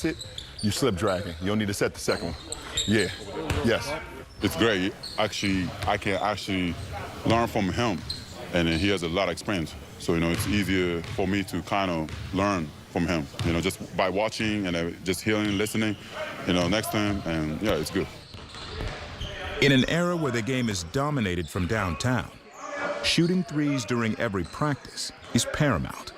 miss it, you slip dragging. You don't need to set the second one. Yeah, yes. It's great. Actually, I can actually learn from him, and he has a lot of experience. So, it's easier for me to kind of learn from him, just by watching and just hearing, listening, next time, and yeah, it's good. In an era where the game is dominated from downtown, shooting threes during every practice is paramount.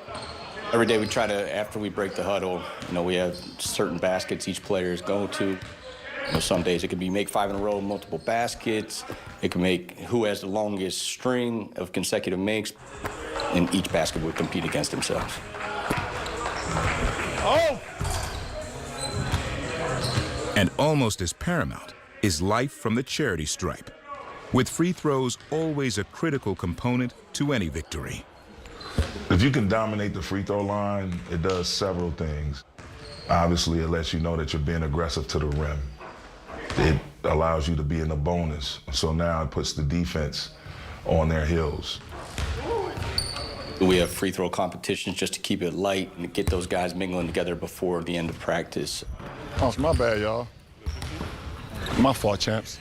Every day we try to, after we break the huddle, we have certain baskets each player is going to. Some days it could be make 5 in a row, multiple baskets. It can make who has the longest string of consecutive makes, and each basket would compete against themselves. Oh! And almost as paramount is life from the charity stripe, with free throws always a critical component to any victory. If you can dominate the free throw line, it does several things. Obviously, it lets you know that you're being aggressive to the rim. It allows you to be in the bonus, so now it puts the defense on their heels. We have free throw competitions just to keep it light and get those guys mingling together before the end of practice. Oh, it's my bad, y'all. My fault, champs.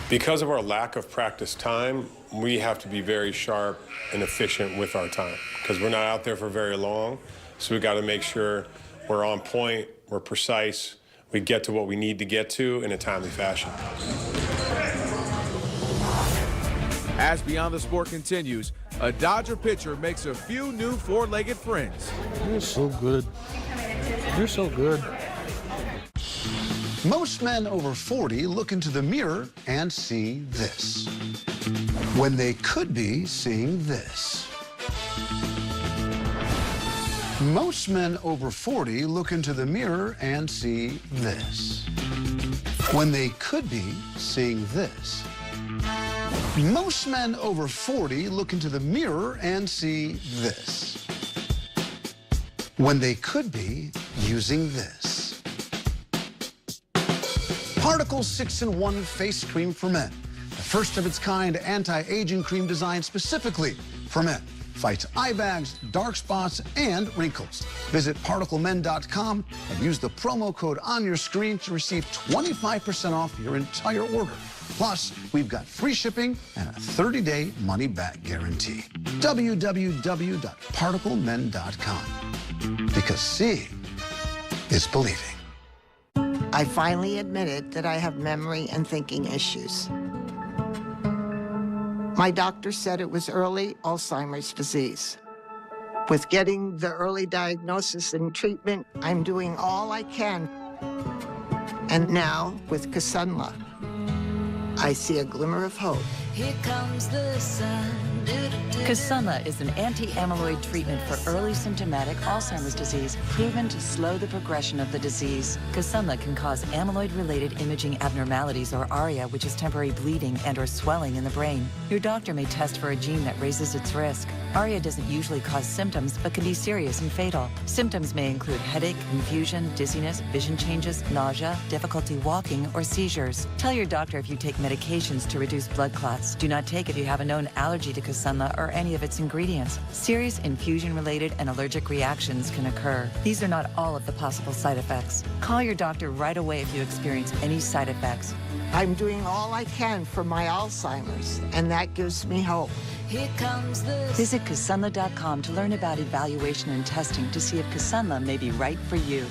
Because of our lack of practice time, we have to be very sharp and efficient with our time because we're not out there for very long. So we got to make sure we're on point, we're precise, we get to what we need to get to in a timely fashion. As Beyond the Sport continues, a Dodger pitcher makes a few new four-legged friends. You're so good. You're so good. Most men over 40 look into the mirror and see this, when they could be seeing this. Most men over 40 look into the mirror and see this, when they could be seeing this. Most men over 40 look into the mirror and see this, when they could be using this. Particle 6-in-1 Face Cream for Men, the first of its kind anti-aging cream designed specifically for men. Fights eye bags, dark spots, and wrinkles. Visit ParticleMen.com and use the promo code on your screen to receive 25% off your entire order. Plus, we've got free shipping and a 30-day money-back guarantee. www.ParticleMen.com. Because seeing is believing. I finally admitted that I have memory and thinking issues. My doctor said it was early Alzheimer's disease. With getting the early diagnosis and treatment, I'm doing all I can. And now, with Kisunla, I see a glimmer of hope. Here comes the sun. Kisunla is an anti-amyloid treatment for early symptomatic Alzheimer's disease, proven to slow the progression of the disease. Kisunla can cause amyloid-related imaging abnormalities, or ARIA, which is temporary bleeding and or swelling in the brain. Your doctor may test for a gene that raises its risk. ARIA doesn't usually cause symptoms, but can be serious and fatal. Symptoms may include headache, confusion, dizziness, vision changes, nausea, difficulty walking, or seizures. Tell your doctor if you take medications to reduce blood clots. Do not take if you have a known allergy to Kisunla or any of its ingredients. Serious infusion-related and allergic reactions can occur. These are not all of the possible side effects. Call your doctor right away if you experience any side effects. I'm doing all I can for my Alzheimer's, and that gives me hope. Here comes the... Visit Kisunla.com to learn about evaluation and testing to see if Kisunla may be right for you.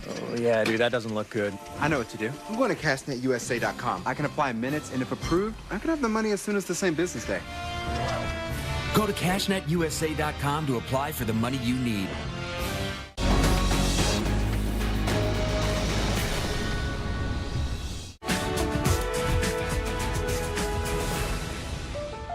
Oh, yeah, dude, that doesn't look good. I know what to do. I'm going to CashNetUSA.com. I can apply in minutes, and if approved, I can have the money as soon as the same business day. Go to CashNetUSA.com to apply for the money you need.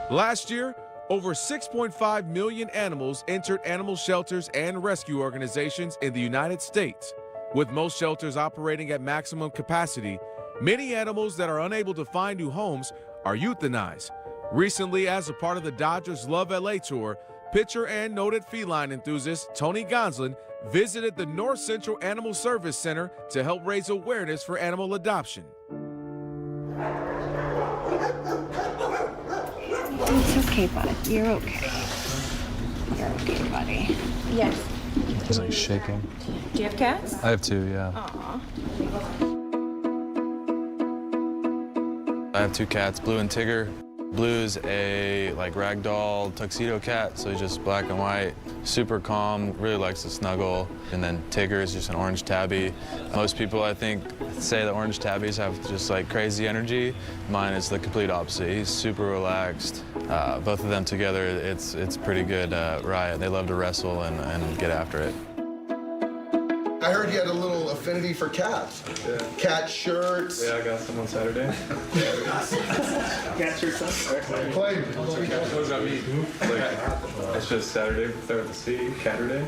Last year, over 6.5 million animals entered animal shelters and rescue organizations in the United States. With most shelters operating at maximum capacity, many animals that are unable to find new homes are euthanized. Recently, as a part of the Dodgers Love LA tour, pitcher and noted feline enthusiast Tony Gonsolin visited the North Central Animal Service Center to help raise awareness for animal adoption. It's okay, bud. You're okay. You're okay, buddy. Yes. He's like shaking. Do you have cats? I have 2, yeah. Aw. I have 2 cats, Blue and Tigger. Blue's a like ragdoll tuxedo cat, so he's just black and white, super calm, really likes to snuggle. And then Tigger is just an orange tabby. Most people, I think, say that orange tabbies have just like crazy energy. Mine is the complete opposite. He's super relaxed. Both of them together, it's pretty good riot. They love to wrestle and get after it. I heard you had a little affinity for cats. Yeah. Cat shirts. Yeah, I got some on Saturday. Cat shirts on Saturday. Play. What does that mean? Like, it's just Saturday, they're at the sea, Catterday.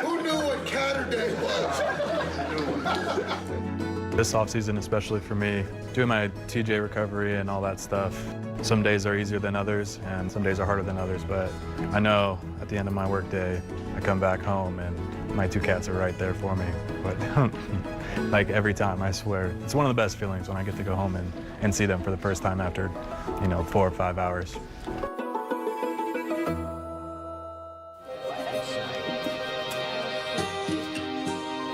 Who knew what Catterday was? This off-season, especially for me, doing my TJ recovery and all that stuff, some days are easier than others, and some days are harder than others, but I know at the end of my workday, I come back home and my 2 cats are right there for me. But like every time, I swear, it's one of the best feelings when I get to go home and see them for the first time after, 4 or 5 hours.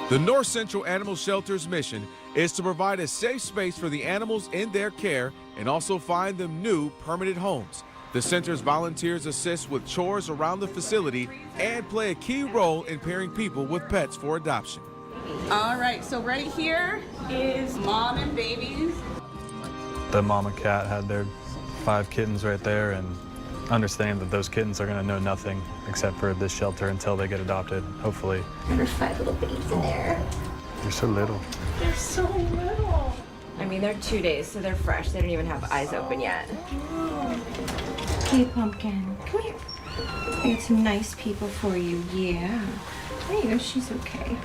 The North Central Animal Shelter's mission is to provide a safe space for the animals in their care and also find them new permanent homes. The center's volunteers assist with chores around the facility and play a key role in pairing people with pets for adoption. All right, so right here is mom and babies. The mama cat had their 5 kittens right there, and understanding that those kittens are going to know nothing except for this shelter until they get adopted, hopefully. There's 5 little babies in there. They're so little. They're so little. I mean, they're 2 days, so they're fresh. They don't even have eyes open yet. Hey, Pumpkin, come here. I got some nice people for you. Yeah. There you go. She's okay.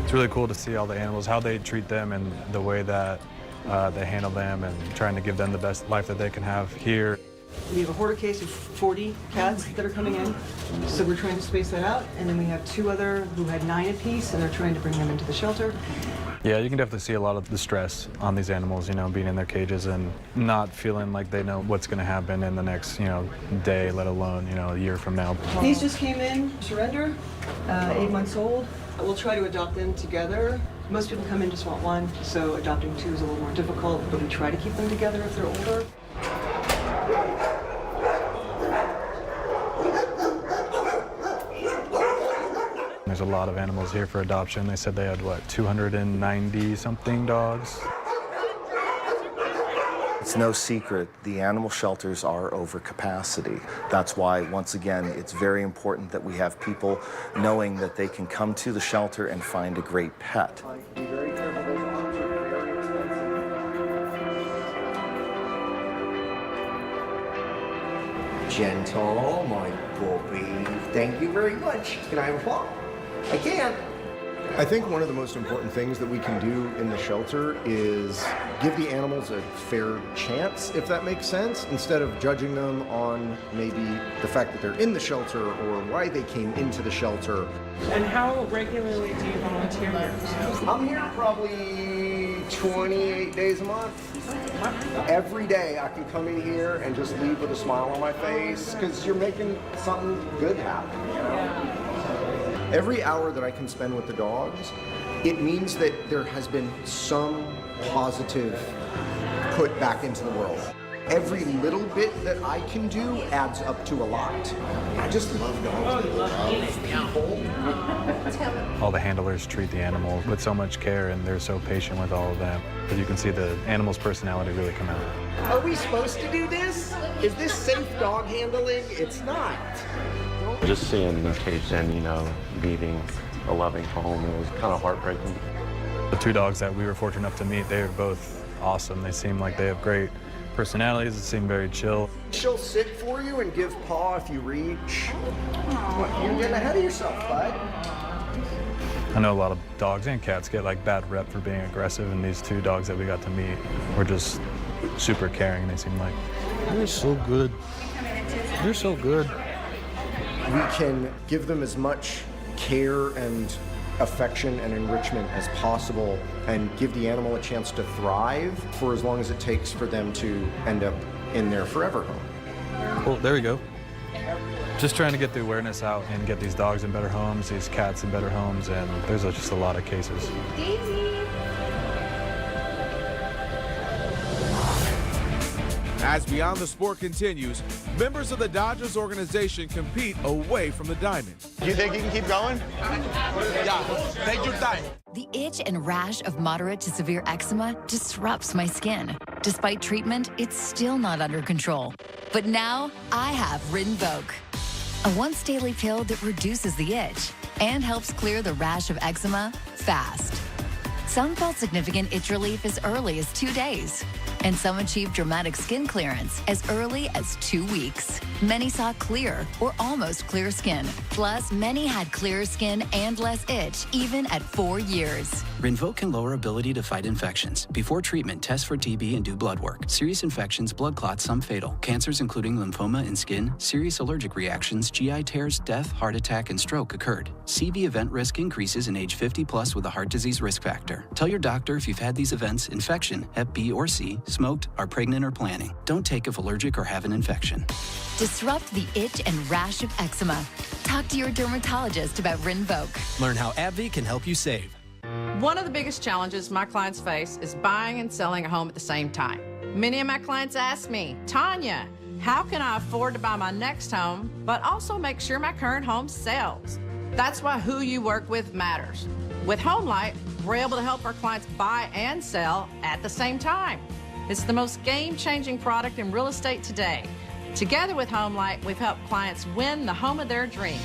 It's really cool to see all the animals, how they treat them and the way that they handle them and trying to give them the best life that they can have here. We have a hoarder case of 40 cats that are coming in, so we're trying to space that out. And then we have 2 other who had 9 apiece, and they're trying to bring them into the shelter. Yeah, you can definitely see a lot of the stress on these animals, being in their cages and not feeling like they know what's going to happen in the next, day, let alone, a year from now. These just came in, surrender, 8 months old. We'll try to adopt them together. Most people come in just want 1, so adopting 2 is a little more difficult, but we try to keep them together if they're older. There's a lot of animals here for adoption. They said they had, 290-something dogs? It's no secret the animal shelters are over capacity. That's why, once again, it's very important that we have people knowing that they can come to the shelter and find a great pet. Gentle, my puppy. Thank you very much. Can I have a paw? I can. I think one of the most important things that we can do in the shelter is give the animals a fair chance, if that makes sense, instead of judging them on maybe the fact that they're in the shelter or why they came into the shelter. And how regularly do you volunteer here? I'm here probably 28 days a month. Every day I can come in here and just leave with a smile on my face because you're making something good happen. Every hour that I can spend with the dogs, it means that there has been some positive put back into the world. Every little bit that I can do adds up to a lot. I just love dogs. I love people. All the handlers treat the animals with so much care, and they're so patient with all of them. But you can see the animal's personality really come out. Are we supposed to do this? Is this safe dog handling? It's not. Just seeing the cage and, meeting a loving home, it was kind of heartbreaking. The 2 dogs that we were fortunate enough to meet, they are both awesome. They seem like they have great personalities. They seem very chill. She'll sit for you and give paw if you reach. You're getting ahead of yourself, bud. I know a lot of dogs and cats get bad rep for being aggressive, and these 2 dogs that we got to meet were just super caring. They seem like they're so good. They're so good. We can give them as much care and affection and enrichment as possible and give the animal a chance to thrive for as long as it takes for them to end up in their forever home. Well, there we go. Just trying to get the awareness out and get these dogs in better homes, these cats in better homes, and there's just a lot of cases. Daisy! As Beyond the Sport continues, members of the Dodgers organization compete away from the diamond. You think you can keep going? Yeah, take your time. The itch and rash of moderate to severe eczema disrupts my skin. Despite treatment, it's still not under control. But now I have Rinvoq, a once daily pill that reduces the itch and helps clear the rash of eczema fast. Some felt significant itch relief as early as 2 days, and some achieved dramatic skin clearance as early as 2 weeks. Many saw clear or almost clear skin. Plus, many had clearer skin and less itch, even at 4 years. Rinvoq can lower ability to fight infections. Before treatment, test for TB and do blood work. Serious infections, blood clots, some fatal. Cancers including lymphoma and skin, serious allergic reactions, GI tears, death, heart attack, and stroke occurred. CV event risk increases in age 50 plus with a heart disease risk factor. Tell your doctor if you've had these events, infection, Hep B or C, smoked, are pregnant, or planning. Don't take if allergic or have an infection. Disrupt the itch and rash of eczema. Talk to your dermatologist about Rinvoq. Learn how AbbVie can help you save. One of the biggest challenges my clients face is buying and selling a home at the same time. Many of my clients ask me, Tanya, how can I afford to buy my next home, but also make sure my current home sells? That's why who you work with matters. With HomeLight, we're able to help our clients buy and sell at the same time. It's the most game-changing product in real estate today. Together with HomeLight, we've helped clients win the home of their dreams.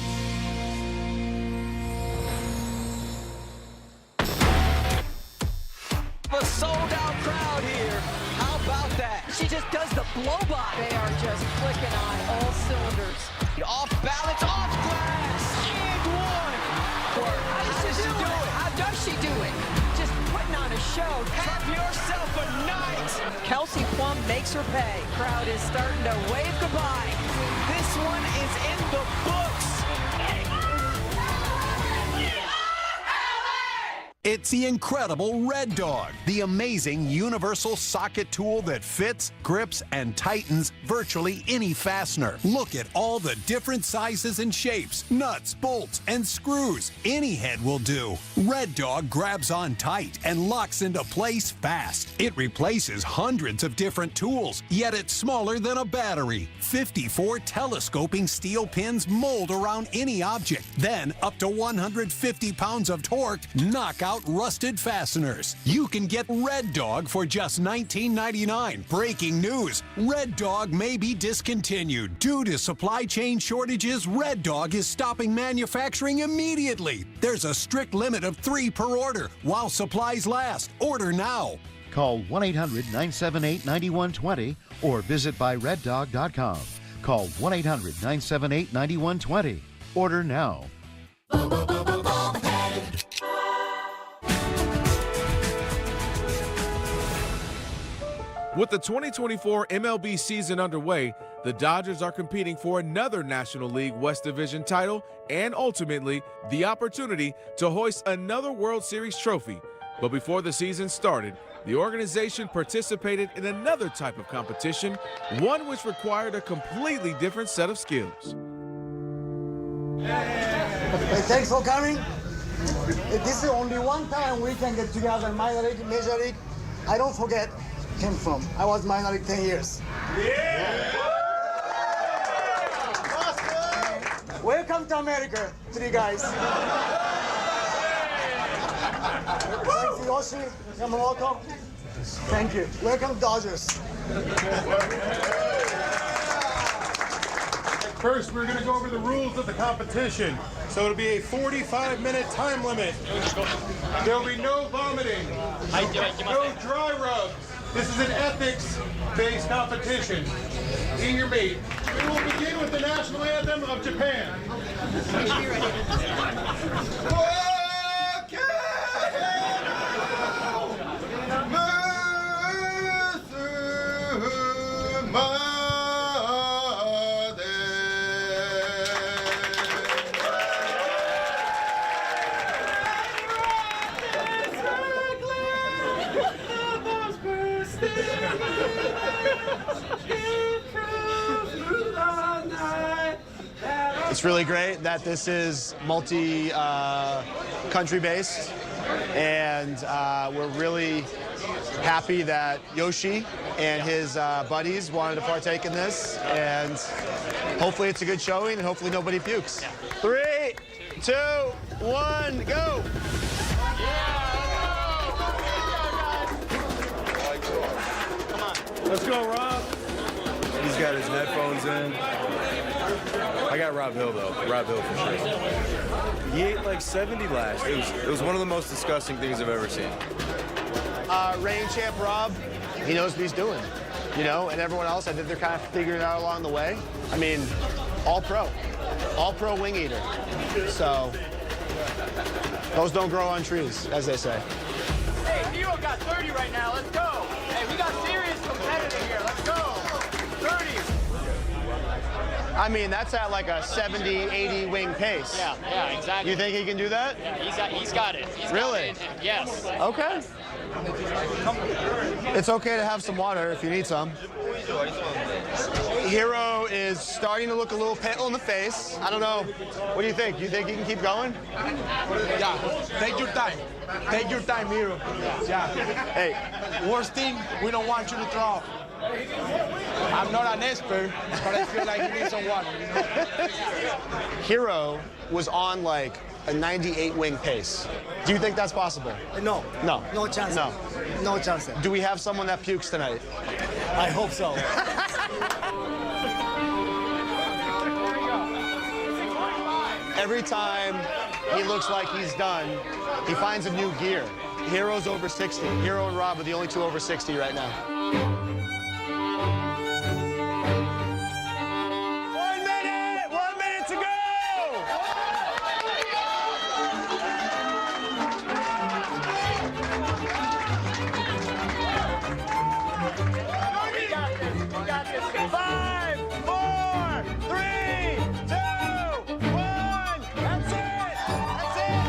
A sold-out crowd here. How about that? She just does the blow-by. They are just clicking on all cylinders. Off balance, off glass, and one. How does she do it? How does she do it? Just putting on a show. Have yourself a night. Kelsey Plum makes her pay. Crowd is starting to wave goodbye. This one is in the books. It's the incredible Red Dog, the amazing universal socket tool that fits, grips, and tightens virtually any fastener. Look at all the different sizes and shapes, nuts, bolts, and screws. Any head will do. Red Dog grabs on tight and locks into place fast. It replaces hundreds of different tools, yet it's smaller than a battery. 54 telescoping steel pins mold around any object. Then, up to 150 pounds of torque knock out rusted fasteners. You can get Red Dog for just $19.99. Breaking news: Red Dog may be discontinued. Due to supply chain shortages, Red Dog is stopping manufacturing immediately. There's a strict limit of 3 per order while supplies last. Order now. Call 1-800-978-9120 or visit buyreddog.com. Call 1-800-978-9120. Order now. With the 2024 MLB season underway, the Dodgers are competing for another National League West Division title and ultimately the opportunity to hoist another World Series trophy. But before the season started, the organization participated in another type of competition, one which required a completely different set of skills. Hey, thanks for coming. This is only one time we can get together, minor league, major league. I don't forget came from. I was minor league 10 years. Yeah. Welcome to America, 3 guys. Thanks, Yoshi, Yamamoto. Thank you. Welcome, Dodgers. First, we're going to go over the rules of the competition. So it'll be a 45-minute time limit. There'll be no vomiting, no dry rub. This is an ethics-based competition. Eat your meat. We will begin with the national anthem of Japan. It's really great that this is multi-country based, and we're really happy that Yoshi and his buddies wanted to partake in this, and hopefully it's a good showing, and hopefully nobody pukes. 3, 2, 1, go! Let's go, Rob. He's got his headphones in. I got Rob Hill, though. Rob Hill for sure. He ate like 70 last. It was one of the most disgusting things I've ever seen. Reigning champ Rob, he knows what he's doing, you know, and everyone else, I think they're kind of figuring it out along the way. I mean, all pro wing eater. So, those don't grow on trees, as they say. Hey, Hero got 30 right now. Let's go. Hey, we got serious competitive here. Let's go. 30. I mean, that's at like a 70, 80 wing pace. Yeah, exactly. You think he can do that? Yeah, he's got it. Really? Yes. Okay. It's okay to have some water if you need some. Hero is starting to look a little pale in the face. I don't know. What do you think? You think he can keep going? Yeah, take your time. Take your time, Hero. Yeah. Hey. Worst thing, we don't want you to throw up. I'm not an expert, but I feel like you need some water. Hero was on like a 98 wing pace. Do you think that's possible? No. No. No chance. No. No chance. Do we have someone that pukes tonight? I hope so. Every time he looks like he's done, he finds a new gear. Hero's over 60. Hero and Rob are the only two over 60 right now. 1 minute! 1 minute to go! We got this. 5, 4, 3, 2, 1. That's it! That's it!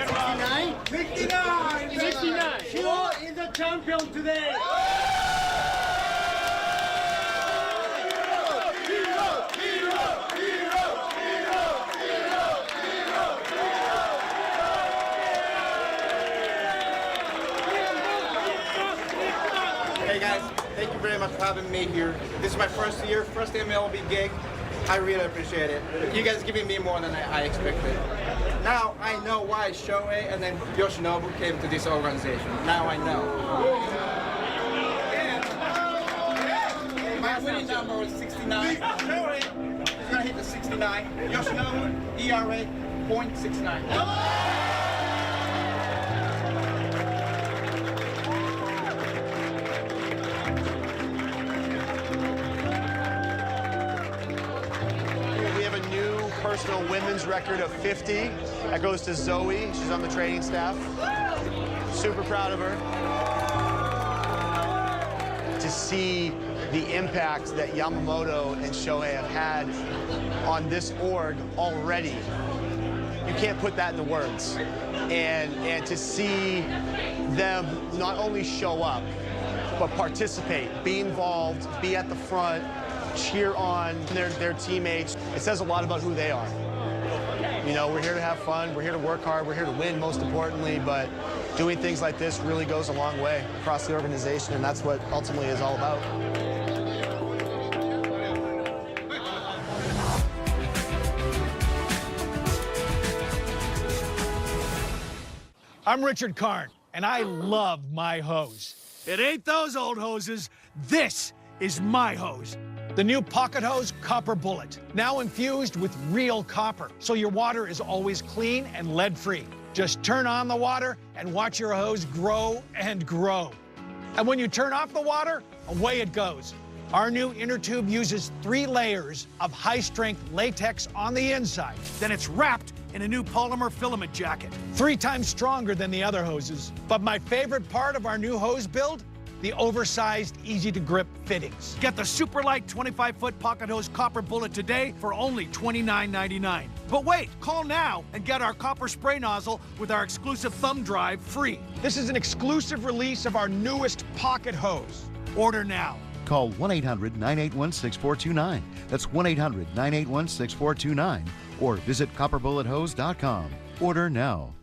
Come on! 59! 59! Hero is the champion today! Hey guys, thank you very much for having me here. This is my first year, first MLB gig. I really appreciate it. You guys giving me more than I expected. Now I know why Shohei and then Yoshinobu came to this organization. Now I know. My winning number is 69. Shohei is gonna hit the 69. Yoshinobu, ERA, .69. Personal women's record of 50. That goes to Zoe. She's on the training staff. Super proud of her. To see the impact that Yamamoto and Shohei have had on this org already. You can't put that into words. And to see them not only show up, but participate, be involved, be at the front, cheer on their teammates. It says a lot about who they are. You know, we're here to have fun, we're here to work hard, we're here to win most importantly, but doing things like this really goes a long way across the organization, and that's what ultimately is all about. I'm Richard Karn, and I love my hose. It ain't those old hoses. This is my hose. The new Pocket Hose Copper Bullet, now infused with real copper, so your water is always clean and lead-free. Just turn on the water and watch your hose grow and grow. And when you turn off the water, away it goes. Our new inner tube uses 3 layers of high-strength latex on the inside. Then it's wrapped in a new polymer filament jacket, 3 times stronger than the other hoses. But my favorite part of our new hose build? The oversized, easy-to-grip fittings. Get the super light 25-foot Pocket Hose Copper Bullet today for only $29.99. But wait, call now and get our copper spray nozzle with our exclusive thumb drive free. This is an exclusive release of our newest Pocket Hose. Order now. Call 1-800-981-6429. That's 1-800-981-6429. Or visit copperbullethose.com. Order now.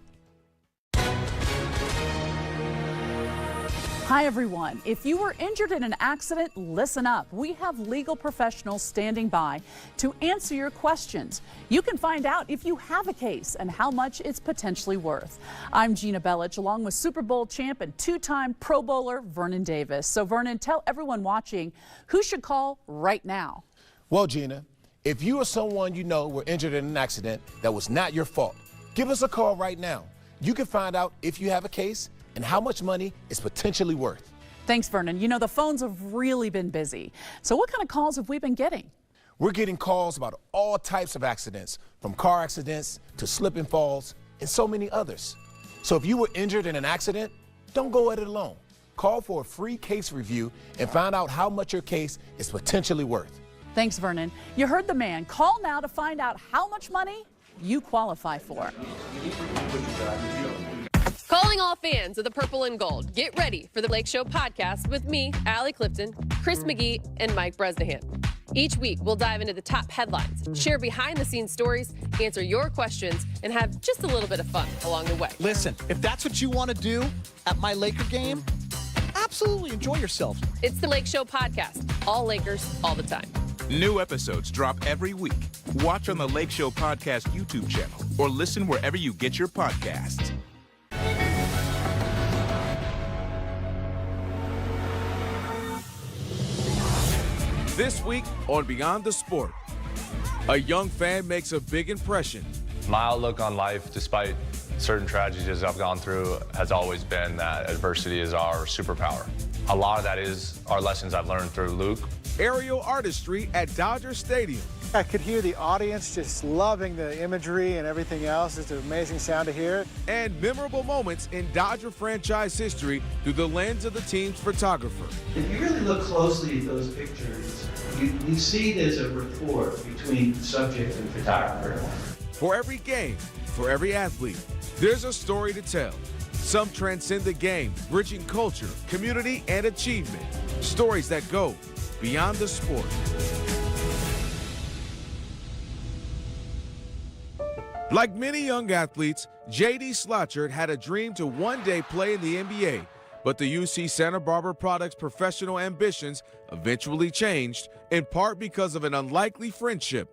Hi, everyone. If you were injured in an accident, listen up. We have legal professionals standing by to answer your questions. You can find out if you have a case and how much it's potentially worth. I'm Gina Bellich, along with Super Bowl champ and two-time Pro Bowler Vernon Davis. So, Vernon, tell everyone watching who should call right now. Well, Gina, if you or someone you know were injured in an accident that was not your fault, give us a call right now. You can find out if you have a case and how much money it's potentially worth. Thanks, Vernon. You know, the phones have really been busy. So what kind of calls have we been getting? We're getting calls about all types of accidents, from car accidents to slip and falls, and so many others. So if you were injured in an accident, don't go at it alone. Call for a free case review and find out how much your case is potentially worth. Thanks, Vernon. You heard the man. Call now to find out how much money you qualify for. Calling all fans of the Purple and Gold. Get ready for the Lake Show podcast with me, Allie Clifton, Chris McGee, and Mike Bresnahan. Each week, we'll dive into the top headlines, share behind-the-scenes stories, answer your questions, and have just a little bit of fun along the way. Listen, if that's what you want to do at my Laker game, absolutely enjoy yourself. It's the Lake Show podcast. All Lakers, all the time. New episodes drop every week. Watch on the Lake Show Podcast YouTube channel or listen wherever you get your podcasts. This week on Beyond the Sport, a young fan makes a big impression. My outlook on life, despite certain tragedies I've gone through, has always been that adversity is our superpower. A lot of that is our lessons I've learned through Luke. Aerial artistry at Dodger Stadium. I could hear the audience just loving the imagery and everything else. It's an amazing sound to hear. And memorable moments in Dodger franchise history through the lens of the team's photographer. If you really look closely at those pictures, you see there's a rapport between subject and photographer. For every game, for every athlete, there's a story to tell. Some transcend the game, bridging culture, community, and achievement. Stories that go beyond the sport. Like many young athletes, J.D. Slotchard had a dream to one day play in the NBA, but the UC Santa Barbara Products' professional ambitions eventually changed, in part because of an unlikely friendship.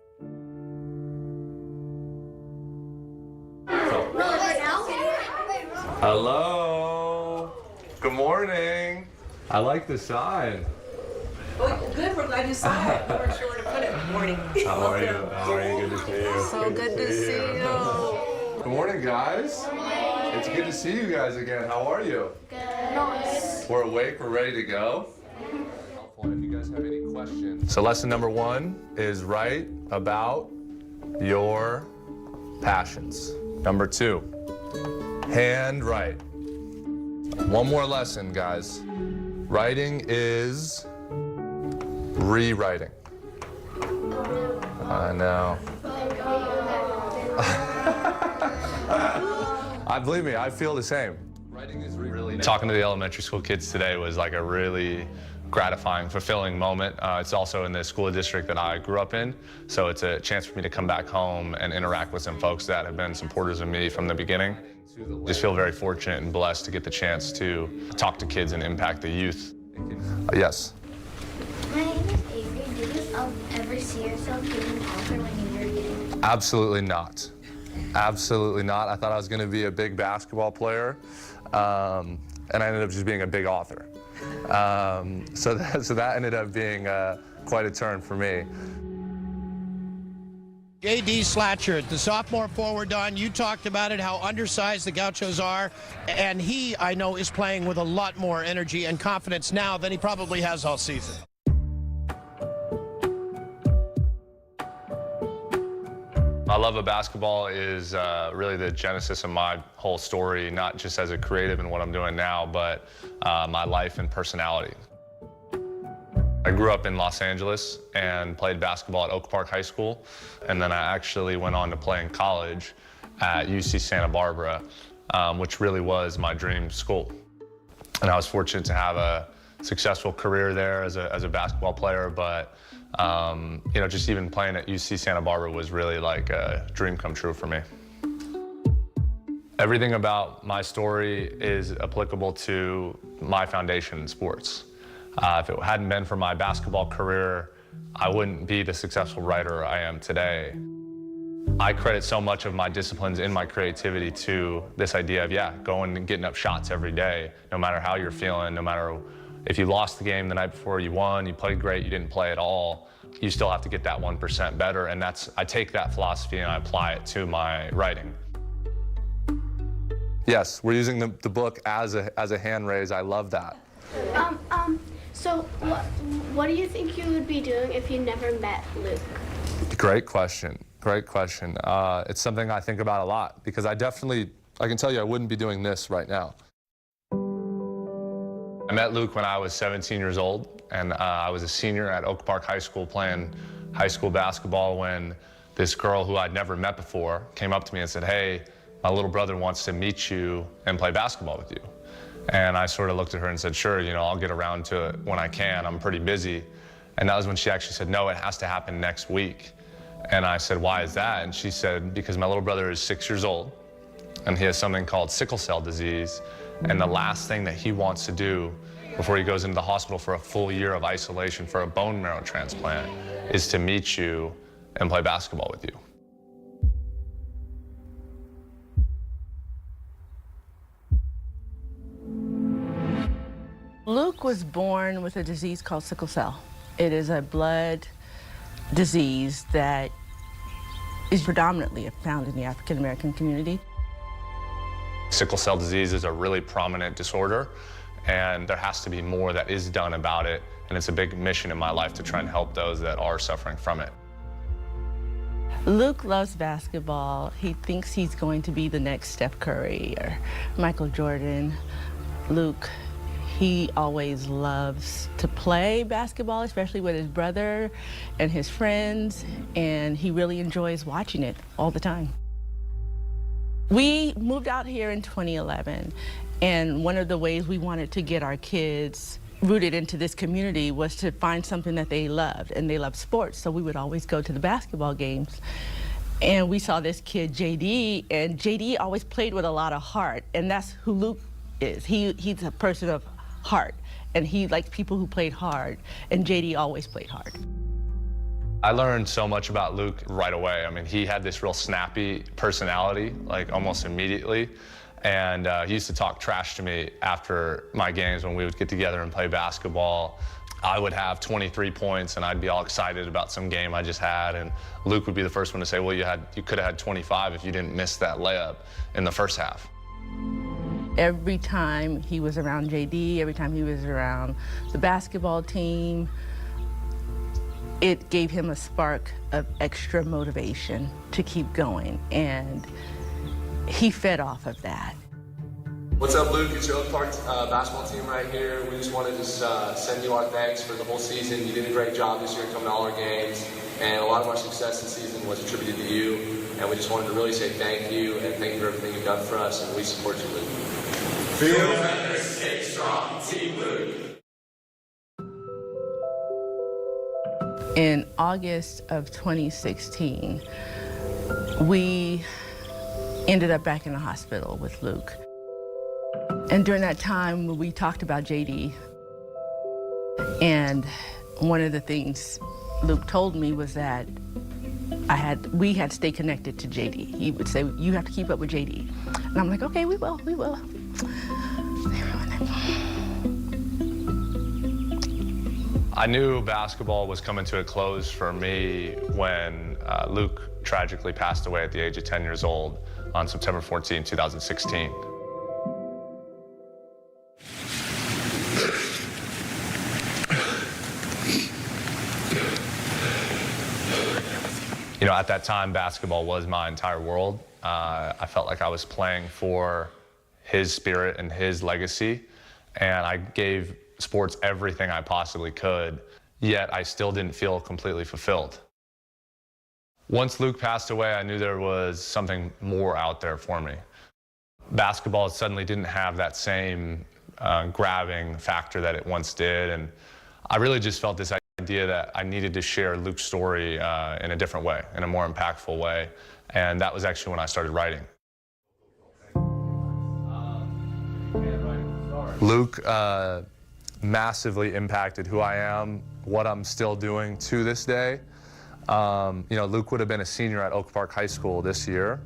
Hello. Good morning. I like the sign. Oh, good. We're glad you saw it. We weren't sure where to put it. Good morning. How are you? How are you? Good to see you. So good to see you. Good morning, guys. It's good to see you guys again. How are you? Good. Nice. We're awake. We're ready to go. If you guys have any questions. So lesson number 1 is write about your passions. Number 2, handwrite. One more lesson, guys. Writing is rewriting. I know. Believe me, I feel the same. Writing is really talking to the elementary school kids today was like a really gratifying, fulfilling moment. It's also in the school district that I grew up in, so it's a chance for me to come back home and interact with some folks that have been supporters of me from the beginning. Just feel very fortunate and blessed to get the chance to talk to kids and impact the youth. Yes? My name is Avery. Do you ever see yourself being an author when you were a kid? Absolutely not. Absolutely not. I thought I was going to be a big basketball player, and I ended up just being a big author. So that ended up being quite a turn for me. J.D. Slotchard, the sophomore forward, Don, you talked about it, how undersized the Gauchos are, and he, I know, is playing with a lot more energy and confidence now than he probably has all season. My love of basketball is really the genesis of my whole story, not just as a creative in what I'm doing now, but my life and personality. I grew up in Los Angeles and played basketball at Oak Park High School, and then I actually went on to play in college at UC Santa Barbara, which really was my dream school. And I was fortunate to have a successful career there as a basketball player, but you know, just even playing at UC Santa Barbara was really like a dream come true for me. Everything about my story is applicable to my foundation in sports. If it hadn't been for my basketball career, I wouldn't be the successful writer I am today. I credit so much of my disciplines in my creativity to this idea of, yeah, going and getting up shots every day, no matter how you're feeling, no matter if you lost the game the night before you won, you played great, you didn't play at all, you still have to get that 1% better. And I take that philosophy and I apply it to my writing. Yes, we're using the book as a hand raise. I love that. So what do you think you would be doing if you never met Luke? Great question. Great question. It's something I think about a lot because I can tell you I wouldn't be doing this right now. I met Luke when I was 17 years old, and I was a senior at Oak Park High School playing high school basketball when this girl who I'd never met before came up to me and said, "Hey, my little brother wants to meet you and play basketball with you." And I sort of looked at her and said, "Sure, you know, I'll get around to it when I can. I'm pretty busy." And that was when she actually said, "No, it has to happen next week." And I said, "Why is that?" And she said, "Because my little brother is 6 years old, and he has something called sickle cell disease. And the last thing that he wants to do before he goes into the hospital for a full year of isolation for a bone marrow transplant is to meet you and play basketball with you." Luke was born with a disease called sickle cell. It is a blood disease that is predominantly found in the African American community. Sickle cell disease is a really prominent disorder, and there has to be more that is done about it. And it's a big mission in my life to try and help those that are suffering from it. Luke loves basketball. He thinks he's going to be the next Steph Curry or Michael Jordan. Luke, he always loves to play basketball, especially with his brother and his friends, and he really enjoys watching it all the time. We moved out here in 2011, and one of the ways we wanted to get our kids rooted into this community was to find something that they loved, and they loved sports, so we would always go to the basketball games. And we saw this kid, JD, and JD always played with a lot of heart, and that's who Luke is. He's a person of heart, and he likes people who played hard, and JD always played hard. I learned so much about Luke right away. I mean, he had this real snappy personality, like almost immediately. And he used to talk trash to me after my games when we would get together and play basketball. I would have 23 points and I'd be all excited about some game I just had. And Luke would be the first one to say, "Well, you could have had 25 if you didn't miss that layup in the first half." Every time he was around JD, every time he was around the basketball team, it gave him a spark of extra motivation to keep going, and he fed off of that. What's up, Luke? It's your Oak Park basketball team right here. We just wanted to send you our thanks for the whole season. You did a great job this year coming to all our games, and a lot of our success this season was attributed to you, and we just wanted to really say thank you, and thank you for everything you've done for us, and we support you, Luke. Feel better, stay strong, Team Luke. In August of 2016, we ended up back in the hospital with Luke. And during that time, we talked about JD. And one of the things Luke told me was that we had to stay connected to JD. He would say, "You have to keep up with JD." And I'm like, "Okay, we will, we will." I knew basketball was coming to a close for me when Luke tragically passed away at the age of 10 years old on September 14, 2016. You know, at that time, basketball was my entire world. I felt like I was playing for his spirit and his legacy, and I gave sports everything I possibly could, yet I still didn't feel completely fulfilled. Once Luke passed away, I knew there was something more out there for me. Basketball suddenly didn't have that same grabbing factor that it once did. And I really just felt this idea that I needed to share Luke's story in a different way, in a more impactful way. And that was actually when I started writing. Luke massively impacted who I am, what I'm still doing to this day. Luke would have been a senior at Oak Park High School this year,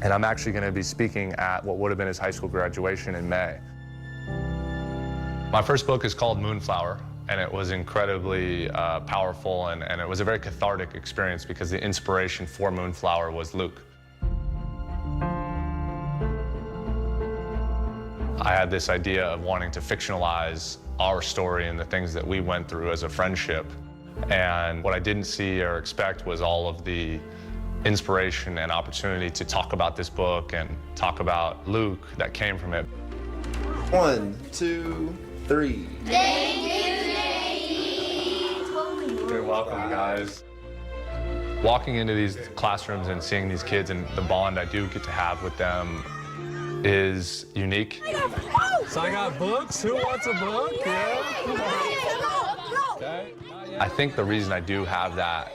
and I'm actually going to be speaking at what would have been his high school graduation in May. My first book is called Moonflower, and it was incredibly powerful, and it was a very cathartic experience because the inspiration for Moonflower was Luke. I had this idea of wanting to fictionalize our story and the things that we went through as a friendship. And what I didn't see or expect was all of the inspiration and opportunity to talk about this book and talk about Luke that came from it. 1, 2, 3. Thank you, Daddy. You're welcome, guys. Walking into these classrooms and seeing these kids and the bond I do get to have with them is unique. So I got books. Who wants a book? Yeah. I think the reason I do have that